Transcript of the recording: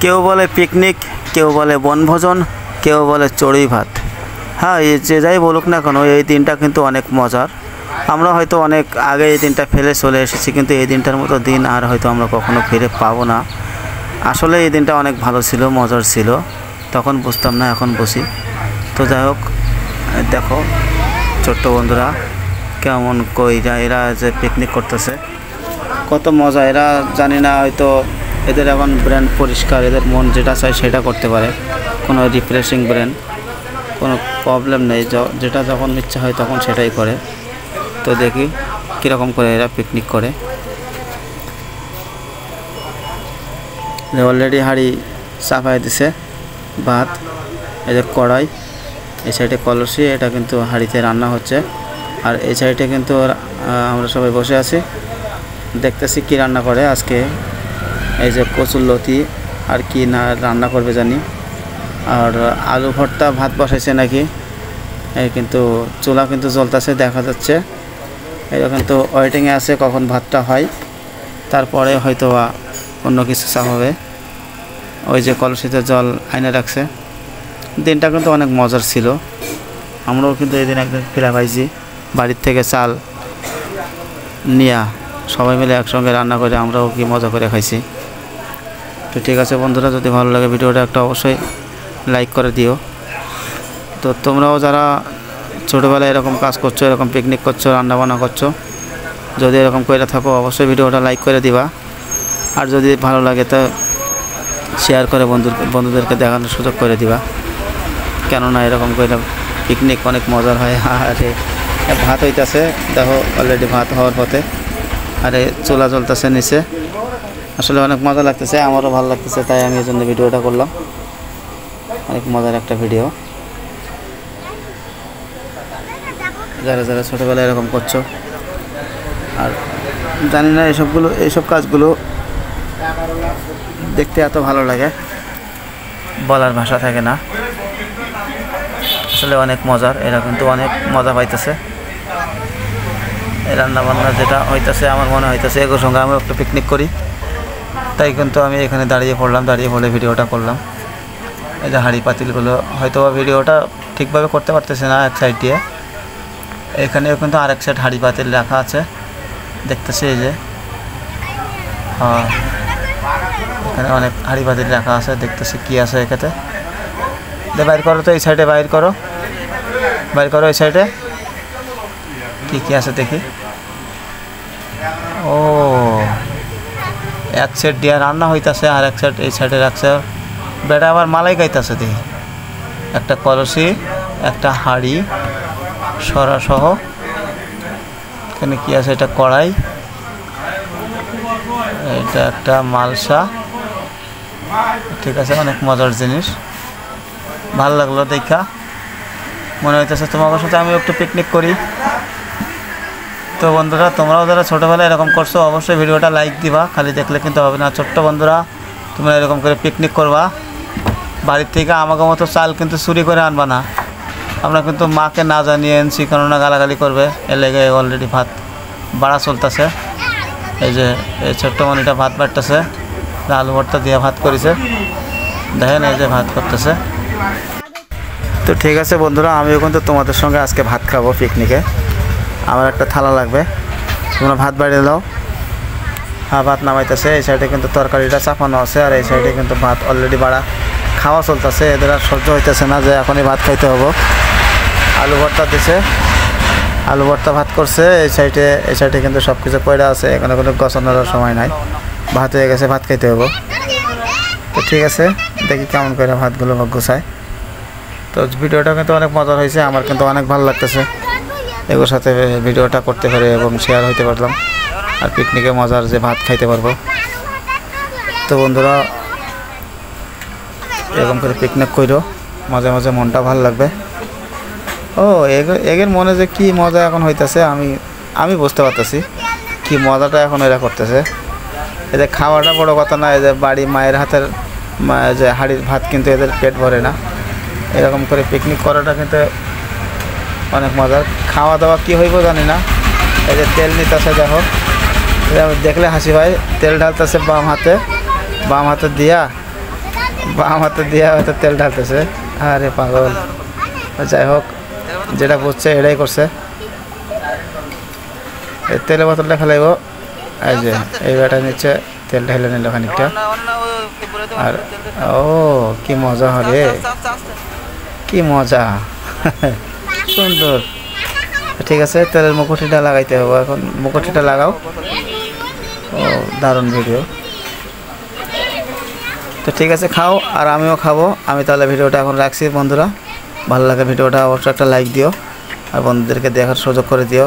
কেউ বলে পিকনিক, কেউ বলে বনভোজন, কেউ বলে চড়ুই ভাত। হ্যাঁ, যে যাই বলুক না কেন, এই দিনটা কিন্তু অনেক মজার। আমরা হয়তো অনেক আগে এই দিনটা ফেলে চলে এসেছি, কিন্তু এই দিনটার মতো দিন আর হয়তো আমরা কখনো ফিরে পাবো না। আসলে এই দিনটা অনেক ভালো ছিল, মজার ছিল, তখন বুঝতাম না, এখন বুঝি। তো যাই হোক, দেখো ছোট্ট বন্ধুরা কেমন কইরা এরা যে পিকনিক করতেছে, কত মজা। এরা জানি না, হয়তো এদের এখন ব্রেন পরিষ্কার, এদের মন যেটা চায় সেটা করতে পারে, কোনো রিফ্রেশিং ব্রেন, কোনো প্রবলেম নেই, যেটা যখন ইচ্ছা হয় তখন সেটাই করে। তো দেখি কীরকম করে এরা পিকনিক করে। অলরেডি হাঁড়ি চাপাই দিছে ভাত, এদের কড়াই, এই সাইডে কলসি, এটা কিন্তু হাঁড়িতে রান্না হচ্ছে। আর এই সাইডে কিন্তু আমরা সবাই বসে আছি, দেখতেছি কি রান্না করে আজকে। এই যে কচুরলতি আর কি না রান্না করবে জানি, আর আলু ভর্তা, ভাত বসাইছে নাকি। এই কিন্তু চুলা কিন্তু জ্বলতেছে দেখা যাচ্ছে, এটা কিন্তু ওয়েটিংয়ে আছে কখন ভাতটা হয়, তারপরে হয়তো অন্য কিছু চাপাবে। ওই যে কলসিতে জল আইনে রাখছে। দিনটা কিন্তু অনেক মজার ছিল। আমরাও কিন্তু এই দিন একদিন ফিরে পাইছি, বাড়ির থেকে চাল নিয়া সবাই মিলে একসঙ্গে রান্না করে আমরাও কি মজা করে খাইছি। তো ঠিক আছে বন্ধুরা, যদি ভালো লাগে ভিডিওটা একটা অবশ্যই লাইক করে দিও। তো তোমরাও যারা ছোটোবেলায় এরকম কাজ করছো, এরকম পিকনিক করছো, রান্নাবান্না করছো, যদি এরকম করে থাকো অবশ্যই ভিডিওটা লাইক করে দিবা। আর যদি ভালো লাগে তো শেয়ার করে বন্ধুদেরকে দেখানোর সুযোগ করে দিবা, কেননা এরকম করে পিকনিক অনেক মজার হয়। আরে ভাত হইতেছে, দেখো অলরেডি ভাত হওয়ার পথে, আরে চুলা জ্বলতেছে নিচে। আসলে অনেক মজা লাগতেছে, আমারও ভালো লাগতেছে, তাই আমি এই জন্য ভিডিওটা করলাম। অনেক মজার একটা ভিডিও। যারা যারা ছোটোবেলায় এরকম করছো, আর জানি না এইসব কাজগুলো দেখতে এত ভালো লাগে, বলার ভাষা থাকে না। আসলে অনেক মজার, এরা কিন্তু অনেক মজা পাইতেছে। এই রান্নাবান্না যেটা হইতেছে, আমার মনে হইতেছে এগুলোর সঙ্গে আমরা একটু পিকনিক করি, তাই কিন্তু আমি এখানে দাঁড়িয়ে পড়লে ভিডিওটা করলাম। এই যে হাঁড়ি পাতিলগুলো, হয়তো ভিডিওটা ঠিকভাবে করতে পারতেছে না এক সাইড দিয়ে, এখানেও কিন্তু আরেক সাইড হাঁড়ি পাতিল রাখা আছে, দেখতেছি। এই যে এখানে অনেক হাঁড়ি পাতিল রাখা আছে, দেখতেছি কি আছে এখানে। বাইর করো তো, এই সাইডে বাইর করো এই সাইডে কি আছে দেখি। ও, এক সাইড দিয়ে রান্না হইতাছে, আর এক সাইড এই সাইডে রাখছে। বেটা আবার মালাই গাইতেছে দেখি। একটা কলসি, একটা হাঁড়ি সরা সহ, এখানে কি আছে, এটা কড়াই, এটা একটা মালসা। ঠিক আছে, অনেক মজার জিনিস, ভালো লাগলো দেখা। মনে হইতেছে তোমাদের সাথে আমি একটু পিকনিক করি। তো বন্ধুরা, তোমরাও যারা ছোটোবেলায় এরকম করছো অবশ্যই ভিডিওটা লাইক দিবা, খালি দেখলে কিন্তু হবে না। ছোট্ট বন্ধুরা, তোমরা এরকম করে পিকনিক করবা, বাড়ির থেকে আমাকে মতো চাল কিন্তু চুরি করে আনবা না। আমরা কিন্তু মাকে না জানিয়ে এনেছি, কেননা গালাগালি করবে, এর লেগে অলরেডি ভাত বাড়া চলতেছে। এই যে এই ছোট্ট মনিটা ভাত বাড়তেছে, আলু ভর্তা দিয়ে ভাত করেছে, দেখেন এই যে ভাত করতেছে। তো ঠিক আছে বন্ধুরা, আমিও কিন্তু তোমাদের সঙ্গে আজকে ভাত খাবো পিকনিকে। আমার একটা থালা লাগবে, তোমরা ভাত বাড়িয়ে দাও। হ্যাঁ, ভাত নামাইতেছে। এই সাইডে কিন্তু তরকারিটা চাপানো আছে, আর এই সাইডে কিন্তু ভাত অলরেডি বাড়া খাওয়া চলতেছে। এদের আর সহ্য হইতেছে না যে এখনই ভাত খাইতে হবো। আলু ভর্তা দিছে, আলু ভর্তা ভাত করছে। এই সাইডে কিন্তু সব কিছু পয়লা আছে, এখানে কোনো গছানোর সময় নাই, ভাত হয়ে গেছে, ভাত খাইতে হবো। তো ঠিক আছে, দেখি কেমন করে ভাতগুলো গুছায়। তো ভিডিওটা কিন্তু অনেক মজার হয়েছে, আমার কিন্তু অনেক ভালো লাগতেছে এগুলোর সাথে ভিডিওটা করতে পারে এবং শেয়ার হইতে পারলাম, আর পিকনিকে মজার যে ভাত খাইতে পারবো। তো বন্ধুরা, এরকম করে পিকনিক করো, মাঝে মাঝে মনটা ভালো লাগবে। ও, এগের মনে যে কি মজা এখন হইতেছে, আমি বুঝতে পারতেছি কি মজাটা এখন এরা করতেছে। এদের খাওয়াটা বড় কথা না, এদের বাড়ি মায়ের হাতের যে হাঁড়ির ভাত কিন্তু এদের পেট ভরে না। এরকম করে পিকনিক করাটা কিন্তু অনেক মজার। খাওয়া দাওয়া কী হইব জানি না। এই যে তেল নিতেছে, দেখো, দেখলে হাসি ভাই, তেল ঢালতেছে বাম হাতে দিয়া বাম হাতে দিয়ে হয়তো তেল ঢালতেছে। আরে পাগল, যাই হোক যেটা বুঝছে এটাই করছে। এই তেলের বোতলটা ফেলাইব, এই যে এই ব্যাটা নিচ্ছে, তেল ঢেলে নিল খানিকটা। আর ও কি মজা হবে, কি মজা সুন্দর। ঠিক আছে, তেলের মুকুটিটা লাগাইতে হবে এখন, মুকুটিটা লাগাও। ও দারুণ ভিডিও। তো ঠিক আছে, খাও আর আমিও খাবো। আমি তাহলে ভিডিওটা এখন রাখছি বন্ধুরা। ভালো লাগে ভিডিওটা অবশ্যই একটা লাইক দিও আর বন্ধুদেরকে দেখার সুযোগ করে দিও।